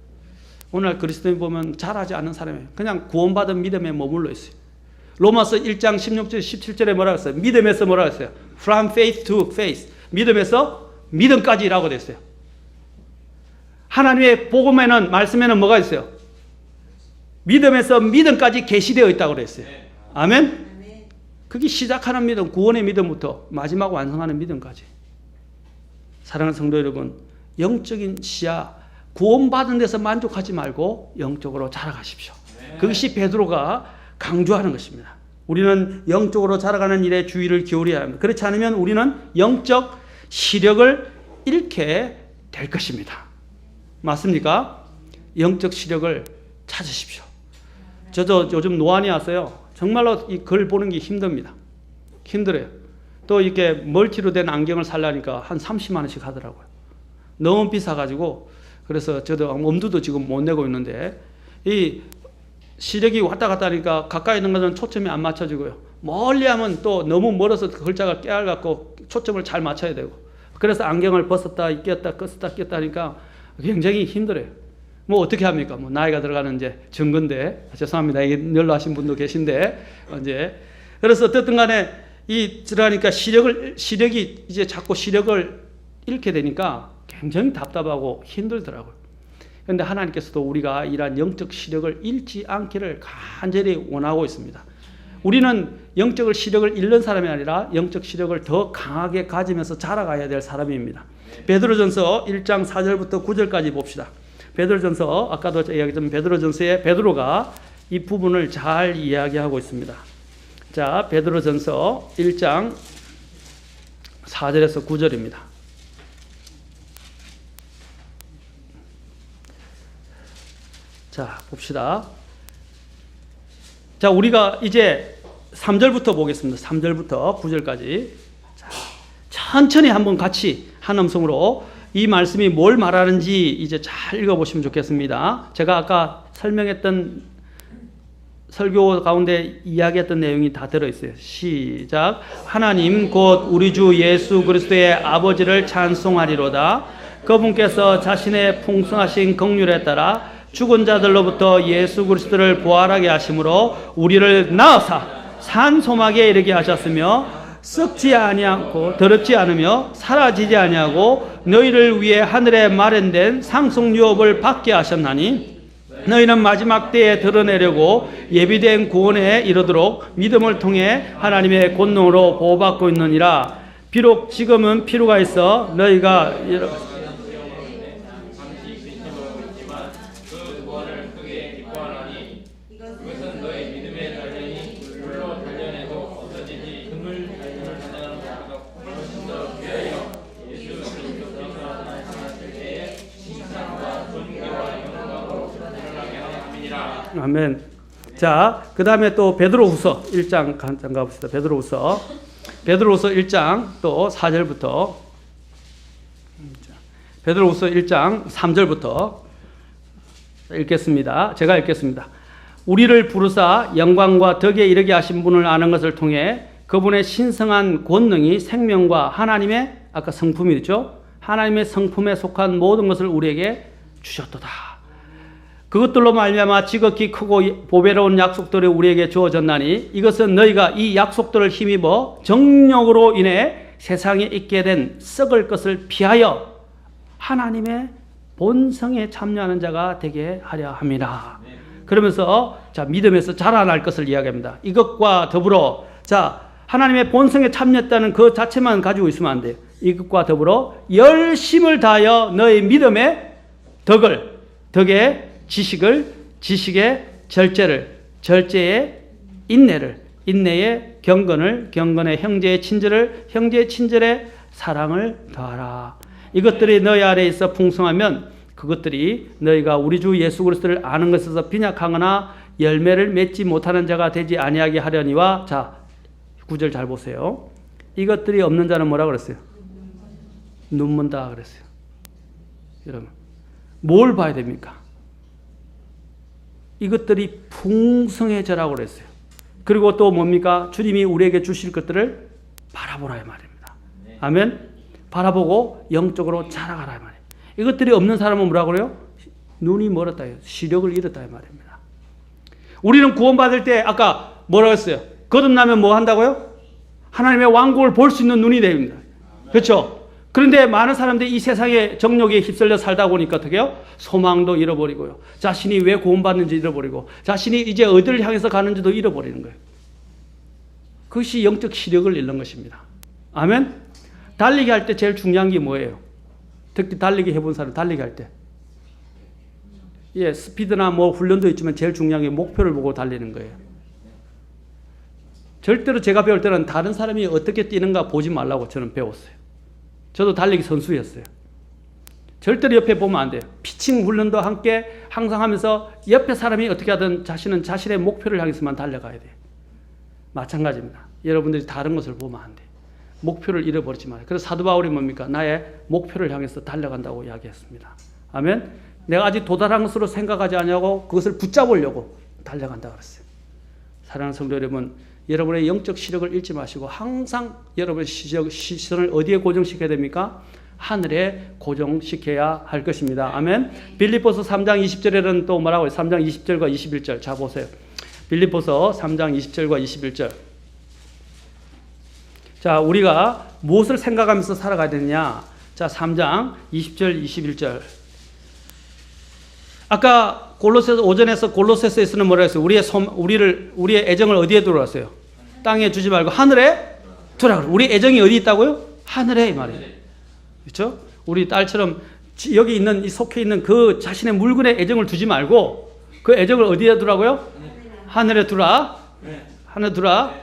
오늘 그리스도인 보면 자라지 않는 사람이 그냥 구원받은 믿음에 머물러 있어요. 로마서 1장 16절 17절에 뭐라고 했어요? 믿음에서 뭐라고 했어요? From faith to faith. 믿음에서 믿음까지라고 됐어요. 하나님의 복음에는 말씀에는 뭐가 있어요? 믿음에서 믿음까지 계시되어 있다고 그랬어요. 아멘? 그게 시작하는 믿음, 구원의 믿음부터 마지막 완성하는 믿음까지. 사랑하는 성도 여러분, 영적인 시야, 구원받은 데서 만족하지 말고 영적으로 자라가십시오. 그것이 베드로가 강조하는 것입니다. 우리는 영적으로 자라가는 일에 주의를 기울여야 합니다. 그렇지 않으면 우리는 영적 시력을 잃게 될 것입니다. 맞습니까? 영적 시력을 찾으십시오. 저도 요즘 노안이 왔어요. 정말로 이 글 보는 게 힘듭니다. 힘들어요. 또 이렇게 멀티로 된 안경을 살려니까 한 30만 원씩 하더라고요. 너무 비싸가지고 그래서 저도 엄두도 지금 못 내고 있는데 이 시력이 왔다 갔다 하니까 가까이 있는 것은 초점이 안 맞춰지고요. 멀리 하면 또 너무 멀어서 글자가 깨알같고 초점을 잘 맞춰야 되고 그래서 안경을 벗었다 꼈다 껐다 꼈다 하니까 굉장히 힘들어요. 뭐 어떻게 합니까? 뭐 나이가 들어가는 이제 증거인데 죄송합니다. 이게 연로하신 분도 계신데 이제 그래서 어쨌든 간에 그러니까 시력이 이제 자꾸 시력을 잃게 되니까 굉장히 답답하고 힘들더라고요. 그런데 하나님께서도 우리가 이러한 영적 시력을 잃지 않기를 간절히 원하고 있습니다. 우리는 영적 시력을 잃는 사람이 아니라 영적 시력을 더 강하게 가지면서 자라가야 될 사람입니다. 베드로전서 1장 4절부터 9절까지 봅시다. 베드로전서 아까도 이야기했던 베드로전서에 베드로가 이 부분을 잘 이야기하고 있습니다. 자, 베드로전서 1장 4절에서 9절입니다. 자, 봅시다. 자, 우리가 이제 3절부터 보겠습니다. 3절부터 9절까지. 자, 천천히 한번 같이 한 음성으로 이 말씀이 뭘 말하는지 이제 잘 읽어보시면 좋겠습니다. 제가 아까 설명했던 설교 가운데 이야기했던 내용이 다 들어있어요. 시작. 하나님 곧 우리 주 예수 그리스도의 아버지를 찬송하리로다. 그분께서 자신의 풍성하신 긍휼에 따라 죽은 자들로부터 예수 그리스도를 부활하게 하심으로 우리를 낳으사 산소막에 이르게 하셨으며 썩지 아니하고 더럽지 않으며 사라지지 아니하고 너희를 위해 하늘에 마련된 상속 유업을 받게 하셨나니 너희는 마지막 때에 드러내려고 예비된 구원에 이르도록 믿음을 통해 하나님의 권능으로 보호받고 있느니라. 비록 지금은 필요가 있어 너희가 아멘. 자, 그 다음에 또 베드로후서 1장 간장 가봅시다. 베드로후서 1장 또 4절부터 베드로후서 1장 3절부터 읽겠습니다. 제가 읽겠습니다. 우리를 부르사 영광과 덕에 이르게 하신 분을 아는 것을 통해 그분의 신성한 권능이 생명과 하나님의 아까 성품이죠. 하나님의 성품에 속한 모든 것을 우리에게 주셨도다. 그것들로 말미암아 지극히 크고 보배로운 약속들이 우리에게 주어졌나니 이것은 너희가 이 약속들을 힘입어 정력으로 인해 세상에 있게 된 썩을 것을 피하여 하나님의 본성에 참여하는 자가 되게 하려 함이라. 그러면서 자, 믿음에서 자라날 것을 이야기합니다. 이것과 더불어 자, 하나님의 본성에 참여했다는 그 자체만 가지고 있으면 안 돼요. 이것과 더불어 열심을 다하여 너의 믿음의 덕에 지식의 절제의 인내에 경건의 형제의 친절에 사랑을 더하라. 이것들이 너희 아래에 있어 풍성하면 그것들이 너희가 우리 주 예수 그리스도를 아는 것에서 빈약하거나 열매를 맺지 못하는 자가 되지 아니하게 하려니와. 자, 9절 잘 보세요. 이것들이 없는 자는 뭐라 그랬어요? 눈먼다 그랬어요. 여러분, 뭘 봐야 됩니까? 이것들이 풍성해져라고 그랬어요. 그리고 또 뭡니까? 주님이 우리에게 주실 것들을 바라보라 이 말입니다. 아멘. 바라보고 영적으로 자라가라 이 말이에요. 이것들이 없는 사람은 뭐라 그래요? 눈이 멀었다, 시력을 잃었다 이 말입니다. 우리는 구원받을 때 아까 뭐라고 했어요? 거듭나면 뭐 한다고요? 하나님의 왕국을 볼 수 있는 눈이 됩니다. 그렇죠? 그런데 많은 사람들이 이 세상의 정욕에 휩쓸려 살다 보니까 어떻게 해요? 소망도 잃어버리고요. 자신이 왜 구원받는지 잃어버리고 자신이 이제 어디를 향해서 가는지도 잃어버리는 거예요. 그것이 영적 시력을 잃는 것입니다. 아멘? 달리기 할 때 제일 중요한 게 뭐예요? 특히 달리기 해본 사람 달리기 할 때. 예, 스피드나 뭐 훈련도 있지만 제일 중요한 게 목표를 보고 달리는 거예요. 절대로 제가 배울 때는 다른 사람이 어떻게 뛰는가 보지 말라고 저는 배웠어요. 저도 달리기 선수였어요. 절대로 옆에 보면 안 돼요. 피칭 훈련도 함께 항상 하면서 옆에 사람이 어떻게 하든 자신은 자신의 목표를 향해서만 달려가야 돼요. 마찬가지입니다. 여러분들이 다른 것을 보면 안 돼요. 목표를 잃어버리지 말아요. 그래서 사도 바울이 뭡니까? 나의 목표를 향해서 달려간다고 이야기했습니다. 아멘? 내가 아직 도달한 것으로 생각하지 않냐고 그것을 붙잡으려고 달려간다고 그랬어요. 사랑하는 성도 여러분, 여러분의 영적 시력을 잃지 마시고 항상 여러분의 시선을 어디에 고정시켜야 됩니까? 하늘에 고정시켜야 할 것입니다. 아멘. 빌립보서 3장 20절에는 또 뭐라고 해요? 3장 20절과 21절. 자 보세요. 빌립보서 3장 20절과 21절. 자, 우리가 무엇을 생각하면서 살아가야 되느냐? 자, 3장 20절, 21절. 아까 오전에서 골로새서에서는 뭐라 했어요? 우리의 애정을 어디에 두었어요? 땅에 주지 말고 하늘에 두라. 우리 애정이 어디 있다고요? 하늘에 이 말이에요. 그렇죠? 우리 딸처럼 여기 있는 속해 있는 그 자신의 물건에 애정을 두지 말고 그 애정을 어디에 두라고요? 하늘에 두라. 하늘에 두라.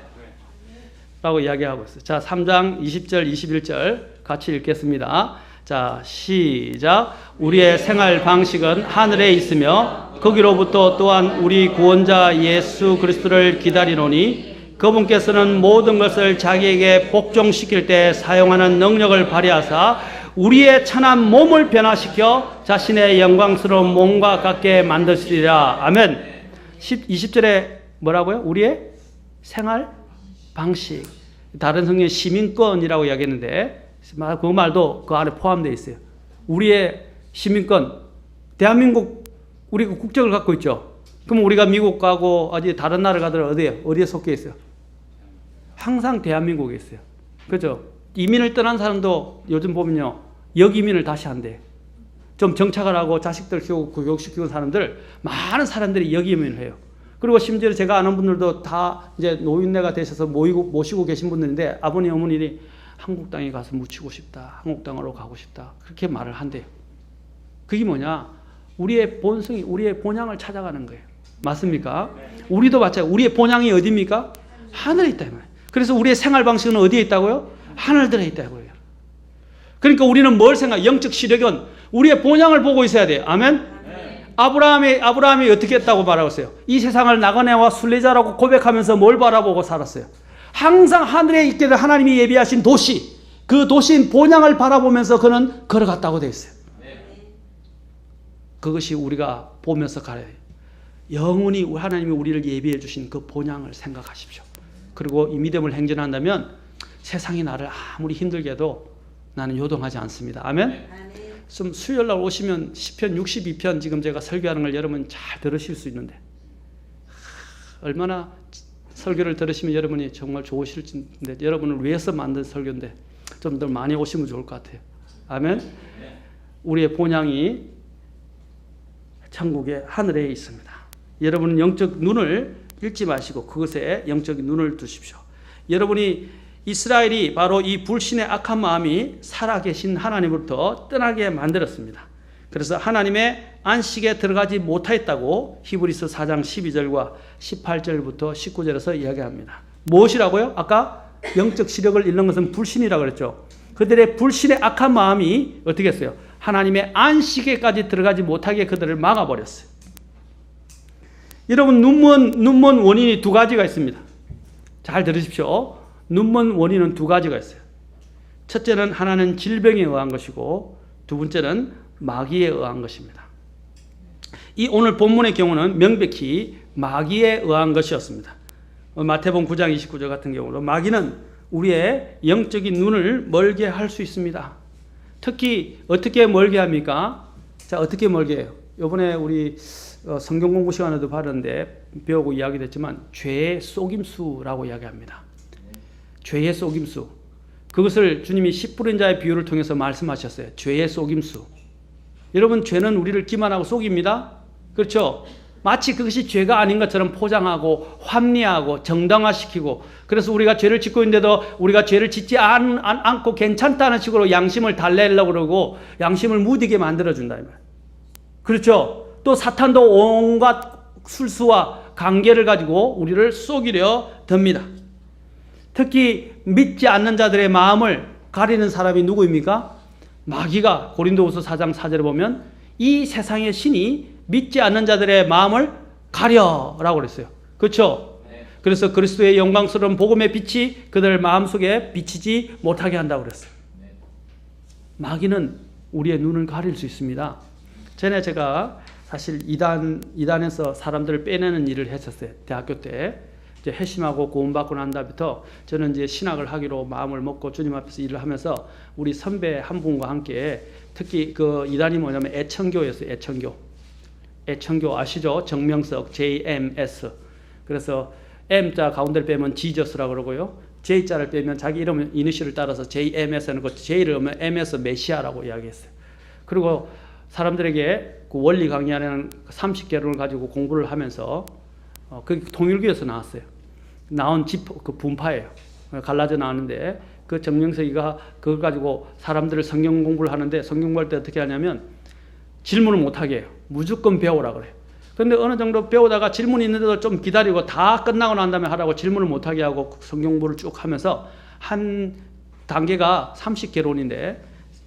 라고 이야기하고 있어요. 자, 3장 20절, 21절 같이 읽겠습니다. 자, 시작. 우리의 생활 방식은 하늘에 있으며 거기로부터 또한 우리 구원자 예수 그리스도를 기다리노니 그분께서는 모든 것을 자기에게 복종시킬 때 사용하는 능력을 발휘하사 우리의 천한 몸을 변화시켜 자신의 영광스러운 몸과 같게 만드시리라. 아멘. 20절에 뭐라고요? 우리의 생활 방식. 다른 성경에 시민권이라고 이야기했는데 그 말도 그 안에 포함되어 있어요. 우리의 시민권, 대한민국 우리가 국적을 갖고 있죠. 그럼 우리가 미국 가고 어디 다른 나라 가더라도 어디에 속해 있어요? 항상 대한민국에 있어요. 그죠? 이민을 떠난 사람도 요즘 보면요, 역이민을 다시 한대. 좀 정착을 하고 자식들 키우고 교육시키는 사람들, 많은 사람들이 역이민을 해요. 그리고 심지어 제가 아는 분들도 다 이제 노인네가 되셔서 모시고 계신 분들인데 아버님, 어머니들이 한국 땅에 가서 묻히고 싶다. 한국 땅으로 가고 싶다. 그렇게 말을 한대요. 그게 뭐냐? 우리의 본성이, 우리의 본향을 찾아가는 거예요. 맞습니까? 우리도 마찬가지예요. 우리의 본향이 어디입니까? 하늘에 있다. 그래서 우리의 생활 방식은 어디에 있다고요? 하늘들에 있다고요. 그러니까 우리는 뭘 영적 시력은 우리의 본향을 보고 있어야 돼요. 아멘? 아브라함이 어떻게 했다고 말하고 있어요? 이 세상을 나그네와 순례자라고 고백하면서 뭘 바라보고 살았어요? 항상 하늘에 있게 된 하나님이 예비하신 도시, 그 도시인 본향을 바라보면서 그는 걸어갔다고 되어 있어요. 그것이 우리가 보면서 가야 돼요. 영원히 하나님이 우리를 예비해 주신 그 본향을 생각하십시오. 그리고 이 믿음을 행전한다면 세상이 나를 아무리 힘들게 해도 나는 요동하지 않습니다. 아멘? 좀 수요일날 오시면 시편 62편 지금 제가 설교하는 걸 여러분 잘 들으실 수 있는데 얼마나 설교를 들으시면 여러분이 정말 좋으실진데 여러분을 위해서 만든 설교인데 좀 더 많이 오시면 좋을 것 같아요. 아멘? 우리의 본향이 천국의 하늘에 있습니다. 여러분은 영적 눈을 잃지 마시고 그것에 영적 눈을 두십시오. 여러분이 이스라엘이 바로 이 불신의 악한 마음이 살아계신 하나님으로부터 떠나게 만들었습니다. 그래서 하나님의 안식에 들어가지 못하였다고 히브리서 4장 12절과 18절부터 19절에서 이야기합니다. 무엇이라고요? 아까 영적 시력을 잃는 것은 불신이라고 그랬죠. 그들의 불신의 악한 마음이 어떻게 했어요? 하나님의 안식에까지 들어가지 못하게 그들을 막아버렸어요. 여러분, 눈먼 원인이 두 가지가 있습니다. 잘 들으십시오. 눈먼 원인은 두 가지가 있어요. 첫째는 하나는 질병에 의한 것이고 두 번째는 마귀에 의한 것입니다. 이 오늘 본문의 경우는 명백히 마귀에 의한 것이었습니다. 마태복음 9장 29절 같은 경우도 마귀는 우리의 영적인 눈을 멀게 할 수 있습니다. 특히 어떻게 멀게 합니까? 자, 어떻게 멀게 해요? 이번에 우리 성경 공부 시간에도 봤는데 배우고 이야기됐지만 죄의 속임수라고 이야기합니다. 죄의 속임수. 그것을 주님이 씨 뿌린 자의 비유를 통해서 말씀하셨어요. 죄의 속임수. 여러분, 죄는 우리를 기만하고 속입니다. 그렇죠? 마치 그것이 죄가 아닌 것처럼 포장하고 합리화하고 정당화시키고, 그래서 우리가 죄를 짓고 있는데도 우리가 죄를 짓지 않고 괜찮다는 식으로 양심을 달래려고 그러고 양심을 무디게 만들어준다 이 말이에요. 그렇죠? 또 사탄도 온갖 술수와 관계를 가지고 우리를 속이려 듭니다. 특히 믿지 않는 자들의 마음을 가리는 사람이 누구입니까? 마귀가 고린도후서 4장 4절에 보면 이 세상의 신이 믿지 않는 자들의 마음을 가려라고 그랬어요. 그렇죠? 그래서 그리스도의 영광스러운 복음의 빛이 그들 마음속에 비치지 못하게 한다고 그랬어요. 마귀는 우리의 눈을 가릴 수 있습니다. 전에 제가 사실 이단에서 사람들을 빼내는 일을 했었어요. 대학교 때. 이제 회심하고 구원받고 난 다음부터 저는 이제 신학을 하기로 마음을 먹고 주님 앞에서 일을 하면서 우리 선배 한 분과 함께 특히 그 이단이 뭐냐면 애청교였어요. 애청교 아시죠? 정명석 JMS. 그래서 M자 가운데를 빼면 지저스라고 그러고요. J자를 빼면 자기 이름 이니셜을 따라서 JMS는 그 J를 넣으면 MS 메시아라고 이야기했어요. 그리고 사람들에게 그 원리 강의하는 30개론을 가지고 공부를 하면서 그 통일교에서 나왔어요. 나온 그 분파예요. 갈라져 나왔는데 그 정명석이가 그걸 가지고 사람들을 성경 공부를 하는데 성경 공부할 때 어떻게 하냐면 질문을 못하게 해요. 무조건 배우라 그래요. 그런데 어느 정도 배우다가 질문이 있는데도 좀 기다리고 다 끝나고 난 다음에 하라고 질문을 못하게 하고 성경 공부를 쭉 하면서 한 단계가 30개론인데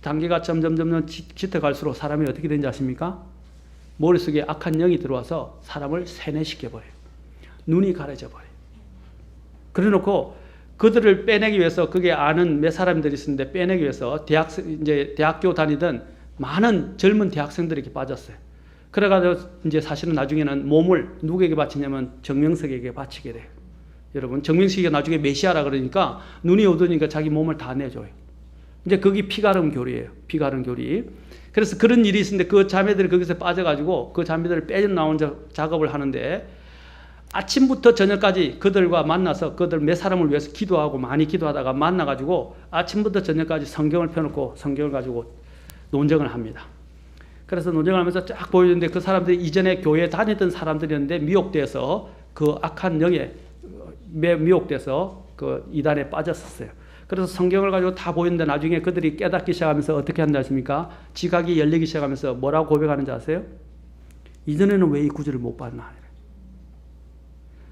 단계가 점점 짙어갈수록 사람이 어떻게 되는지 아십니까? 머릿속에 악한 영이 들어와서 사람을 세뇌시켜버려요. 눈이 가려져 버려요. 그래 놓고 그들을 빼내기 위해서 그게 아는 몇 사람들이 있었는데 빼내기 위해서 이제 대학교 다니던 많은 젊은 대학생들에게 빠졌어요. 그래가지고 이제 사실은 나중에는 몸을 누구에게 바치냐면 정명석에게 바치게 돼요. 여러분, 정명석이가 나중에 메시아라 그러니까 눈이 어두우니까 자기 몸을 다 내줘요. 이제 그게 피가름 교리예요. 피가름 교리. 그래서 그런 일이 있었는데 그 자매들이 거기서 빠져가지고 그 자매들을 빼나온 작업을 하는데 아침부터 저녁까지 그들과 만나서 그들 몇 사람을 위해서 기도하고 많이 기도하다가 만나가지고 아침부터 저녁까지 성경을 펴놓고 성경을 가지고 논쟁을 합니다. 그래서 논쟁을 하면서 쫙 보여주는데 그 사람들이 이전에 교회에 다니던 사람들이었는데 미혹돼서 그 악한 영에 미혹돼서 그 이단에 빠졌었어요. 그래서 성경을 가지고 다 보였는데 나중에 그들이 깨닫기 시작하면서 어떻게 한다 하십니까? 지각이 열리기 시작하면서 뭐라고 고백하는지 아세요? 이전에는 왜 이 구절을 못 봤나?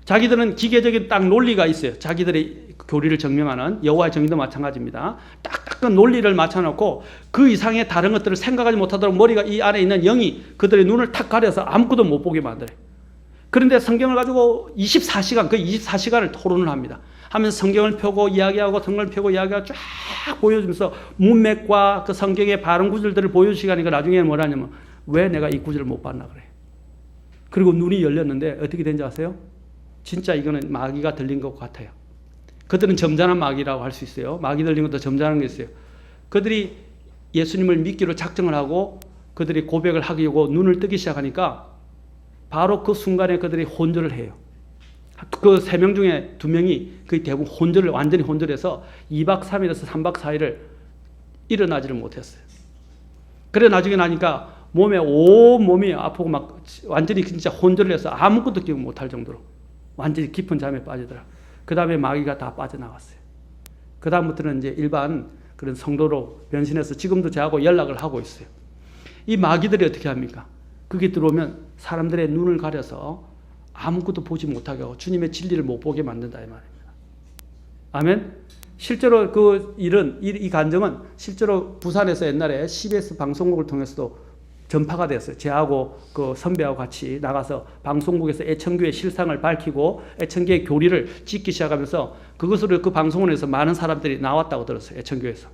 자기들은 기계적인 딱 논리가 있어요. 자기들의 교리를 증명하는 여호와의 정의도 마찬가지입니다. 딱딱한 논리를 맞춰놓고 그 이상의 다른 것들을 생각하지 못하도록 머리가 이 안에 있는 영이 그들의 눈을 탁 가려서 아무것도 못 보게 만들어요. 그런데 성경을 가지고 24시간, 그 24시간을 토론을 합니다. 하면서 성경을 펴고 이야기하고 성경을 펴고 이야기하고 쫙 보여주면서 문맥과 그 성경의 바른 구절들을 보여주시니까 나중에 뭐라냐면 왜 내가 이 구절을 못 봤나 그래. 그리고 눈이 열렸는데 어떻게 된지 아세요? 진짜 이거는 마귀가 들린 것 같아요. 그들은 점잖은 마귀라고 할 수 있어요. 마귀 들린 것도 점잖은 게 있어요. 그들이 예수님을 믿기로 작정을 하고 그들이 고백을 하고 눈을 뜨기 시작하니까 바로 그 순간에 그들이 혼절을 해요. 그 3명 중에 2명이 거의 대부분 완전히 혼절해서 2박 3일에서 3박 4일을 일어나지를 못했어요. 그래 나중에 나니까 온 몸이 아프고 막 완전히 진짜 혼절을 해서 아무것도 기억 못할 정도로 완전히 깊은 잠에 빠지더라. 그 다음에 마귀가 다 빠져나갔어요. 그 다음부터는 이제 일반 그런 성도로 변신해서 지금도 저하고 연락을 하고 있어요. 이 마귀들이 어떻게 합니까? 그게 들어오면 사람들의 눈을 가려서 아무것도 보지 못하게 하고 주님의 진리를 못 보게 만든다 이 말입니다. 아멘. 실제로 그 일은 이 간증은 실제로 부산에서 옛날에 CBS 방송국을 통해서도 전파가 됐어요. 저하고 그 선배하고 같이 나가서 방송국에서 애청교의 실상을 밝히고 애청교의 교리를 찍기 시작하면서 그것으로 그 방송원에서 많은 사람들이 나왔다고 들었어요. 애청교에서.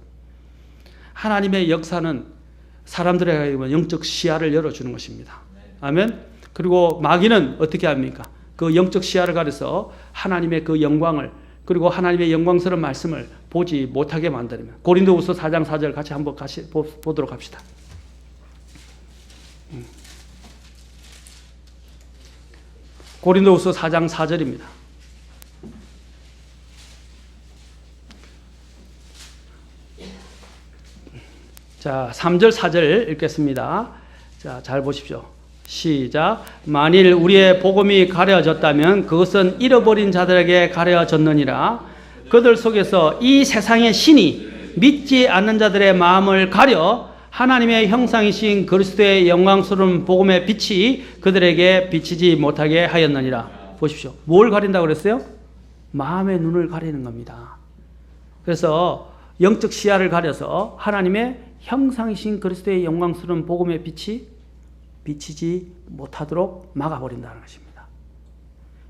하나님의 역사는 사람들에게 영적 시야를 열어주는 것입니다. 아멘. 그리고 마귀는 어떻게 합니까? 그 영적 시야를 가려서 하나님의 그 영광을 그리고 하나님의 영광스러운 말씀을 보지 못하게 만드는 고린도후서 4장 4절 같이 한번 보도록 합시다. 고린도후서 4장 4절입니다. 자, 3절 4절 읽겠습니다. 자, 잘 보십시오. 시작. 만일 우리의 복음이 가려졌다면 그것은 잃어버린 자들에게 가려졌느니라. 그들 속에서 이 세상의 신이 믿지 않는 자들의 마음을 가려 하나님의 형상이신 그리스도의 영광스러운 복음의 빛이 그들에게 비치지 못하게 하였느니라. 보십시오. 뭘 가린다고 그랬어요? 마음의 눈을 가리는 겁니다. 그래서 영적 시야를 가려서 하나님의 형상이신 그리스도의 영광스러운 복음의 빛이 비치지 못하도록 막아버린다는 것입니다.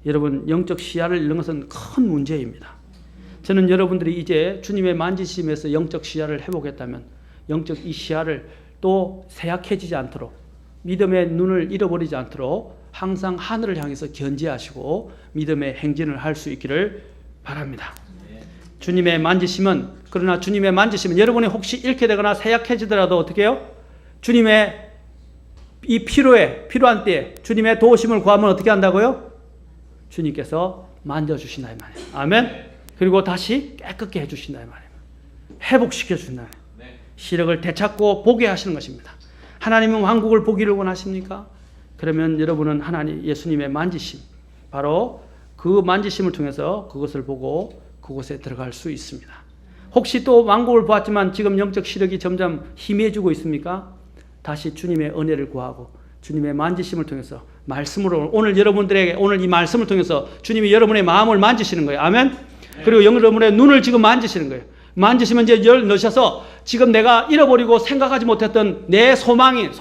여러분, 영적 시야를 잃는 것은 큰 문제입니다. 저는 여러분들이 이제 주님의 만지심에서 영적 시야를 회복했다면 영적 이 시야를 또 쇠약해지지 않도록 믿음의 눈을 잃어버리지 않도록 항상 하늘을 향해서 견지하시고 믿음의 행진을 할 수 있기를 바랍니다. 주님의 만지심은 그러나 주님의 만지심은 여러분이 혹시 잃게 되거나 쇠약해지더라도 어떻게 해요? 주님의 이 필요한 때에 주님의 도우심을 구하면 어떻게 한다고요? 주님께서 만져주신다 이 말이에요. 아멘. 그리고 다시 깨끗게 해주신다 이 말이에요. 회복시켜 준다. 시력을 되찾고 보게 하시는 것입니다. 하나님은 왕국을 보기를 원하십니까? 그러면 여러분은 하나님 예수님의 만지심, 바로 그 만지심을 통해서 그것을 보고 그곳에 들어갈 수 있습니다. 혹시 또 왕국을 보았지만 지금 영적 시력이 점점 희미해지고 있습니까? 다시 주님의 은혜를 구하고 주님의 만지심을 통해서 말씀으로 오늘 여러분들에게 오늘 이 말씀을 통해서 주님이 여러분의 마음을 만지시는 거예요. 아멘. 그리고 여러분의 눈을 지금 만지시는 거예요. 만지시면 이제 열 넣으셔서 지금 내가 잃어버리고 생각하지 못했던 내 소망의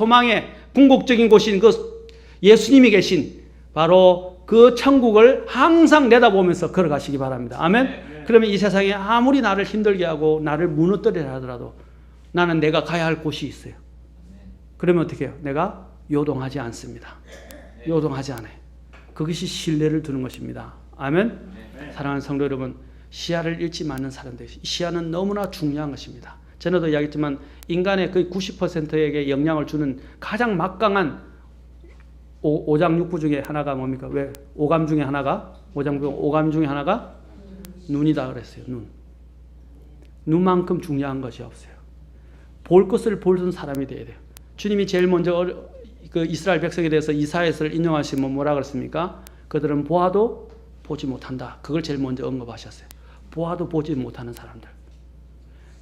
궁극적인 곳인 그 예수님이 계신 바로 그 천국을 항상 내다보면서 걸어가시기 바랍니다. 아멘. 그러면 이 세상에 아무리 나를 힘들게 하고 나를 무너뜨리려 하더라도 나는 내가 가야 할 곳이 있어요. 그러면 어떻게 해요? 내가 요동하지 않습니다. 요동하지 않아요. 그것이 신뢰를 두는 것입니다. 아멘. 사랑하는 성도 여러분, 시야를 잃지 않는 사람들, 시야는 너무나 중요한 것입니다. 전에도 이야기했지만 인간의 거의 90%에게 영향을 주는 가장 막강한 오장 육부 중에 하나가 뭡니까? 왜 오감 중에 하나가 오감 중에 하나가 눈이다 그랬어요. 눈만큼 중요한 것이 없어요. 볼 것을 보는 사람이 돼야 돼요. 주님이 제일 먼저 그 이스라엘 백성에 대해서 이사야서를 인용하시면 뭐라 그랬습니까? 그들은 보아도 보지 못한다. 그걸 제일 먼저 언급하셨어요. 보아도 보지 못하는 사람들.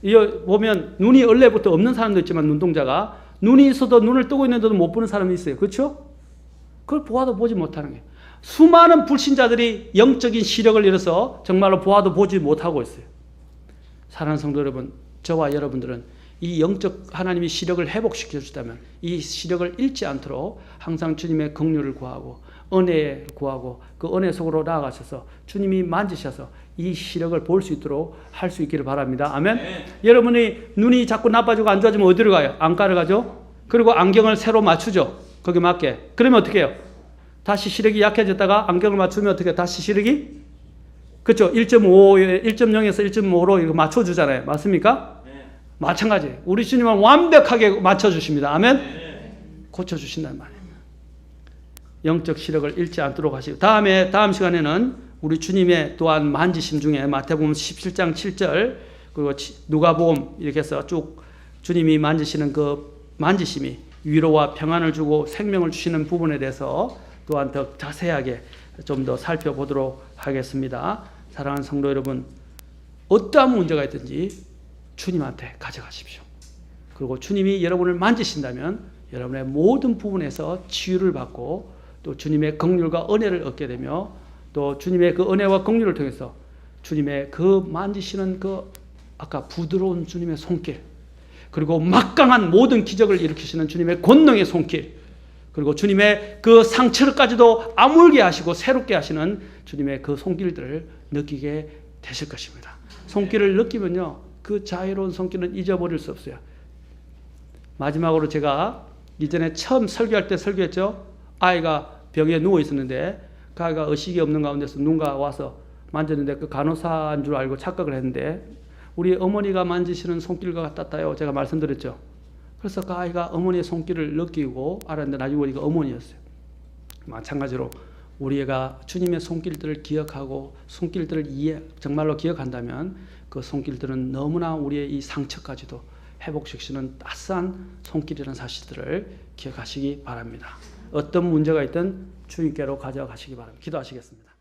이거 보면 눈이 원래부터 없는 사람도 있지만 눈동자가 눈이 있어도 눈을 뜨고 있는데도 못 보는 사람이 있어요. 그렇죠? 그걸 보아도 보지 못하는 거예요. 수많은 불신자들이 영적인 시력을 잃어서 정말로 보아도 보지 못하고 있어요. 사랑하는 성도 여러분, 저와 여러분들은 이 영적 하나님이 시력을 회복시켜 주시다면 이 시력을 잃지 않도록 항상 주님의 긍휼을 구하고 은혜를 구하고 그 은혜 속으로 나아가셔서 주님이 만지셔서 이 시력을 볼 수 있도록 할 수 있기를 바랍니다. 아멘. 여러분이 눈이 자꾸 나빠지고 안 좋아지면 어디로 가요? 안과를 가죠. 그리고 안경을 새로 맞추죠. 거기 맞게. 그러면 어떻게 해요? 다시 시력이 약해졌다가 안경을 맞추면 어떻게 해요? 다시 시력이? 그렇죠. 1.0에서 1.5로 이거 맞춰주잖아요. 맞습니까? 마찬가지. 우리 주님은 완벽하게 맞춰주십니다. 아멘. 고쳐주신단 말이에요. 영적 시력을 잃지 않도록 하시고 다음 시간에는 우리 주님의 또한 만지심 중에 마태복음 17장 7절 그리고 누가복음 이렇게 해서 쭉 주님이 만지시는 그 만지심이 위로와 평안을 주고 생명을 주시는 부분에 대해서 또한 더 자세하게 좀 더 살펴보도록 하겠습니다. 사랑하는 성도 여러분, 어떠한 문제가 있든지 주님한테 가져가십시오. 그리고 주님이 여러분을 만지신다면 여러분의 모든 부분에서 치유를 받고 또 주님의 긍휼과 은혜를 얻게 되며 또 주님의 그 은혜와 긍휼을 통해서 주님의 그 만지시는 그 아까 부드러운 주님의 손길, 그리고 막강한 모든 기적을 일으키시는 주님의 권능의 손길, 그리고 주님의 그 상처를까지도 아물게 하시고 새롭게 하시는 주님의 그 손길들을 느끼게 되실 것입니다. 손길을 느끼면요, 그 자유로운 손길은 잊어버릴 수 없어요. 마지막으로 제가 이전에 처음 설교할 때 설교했죠. 아이가 병에 누워 있었는데 그 아이가 의식이 없는 가운데서 누군가 와서 만졌는데 그 간호사인 줄 알고 착각을 했는데 우리 어머니가 만지시는 손길과 같았다요. 제가 말씀드렸죠. 그래서 그 아이가 어머니의 손길을 느끼고 알았는데 나중에 보니까 어머니였어요. 마찬가지로 우리가 주님의 손길들을 기억하고 손길들을 정말로 기억한다면 그 손길들은 너무나 우리의 이 상처까지도 회복시키는 따스한 손길이라는 사실들을 기억하시기 바랍니다. 어떤 문제가 있든 주님께로 가져가시기 바랍니다. 기도하시겠습니다.